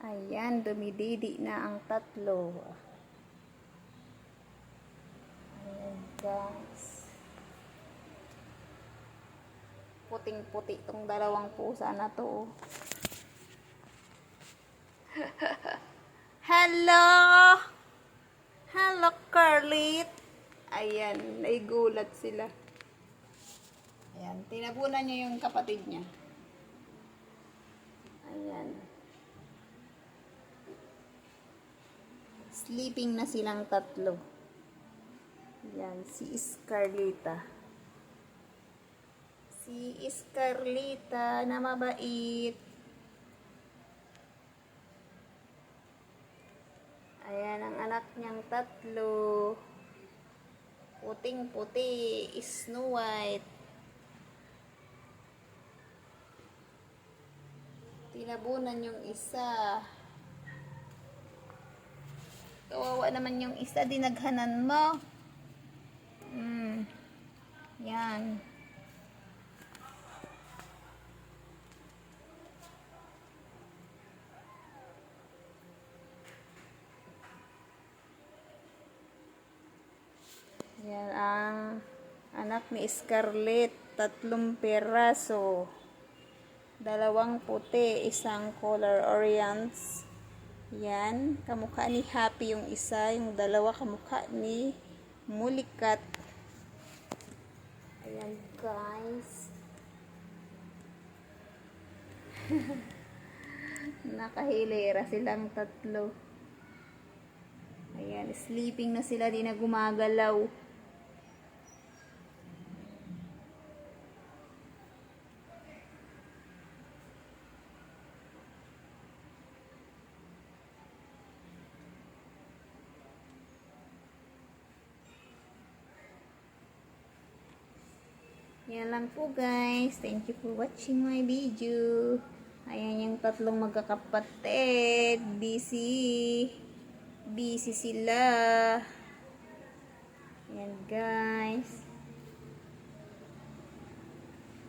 Ayan, dumididi na ang tatlo. Ayan guys. Puting-puti tong dalawang pusa na to. Hello! Hello, Carlit! Ayan, naigulat sila. Ayan, tinabunan niya yung kapatid niya. Ayan. Sleeping na silang tatlo. Ayan, si Scarlita. Si Scarlita na mabait. Ayan ang anak niyang tatlo. Puting-puti, Snow White. Tinabunan yung isa. Kawawa naman yung isa, dinaghanan mo. Yan. Yan ang anak ni Scarlett. 3 peraso. 2 puti, isang color orange. Yan, kamukha ni Happy yung isa, yung 2 kamukha ni Mulikat. Ayan guys. Nakahilera silang tatlo. Ayan, sleeping na sila, di na gumagalaw. Yan lang po guys. Thank you for watching my video. Ayan yung tatlong magkakapatid. Busy. Busy sila. Ayan guys.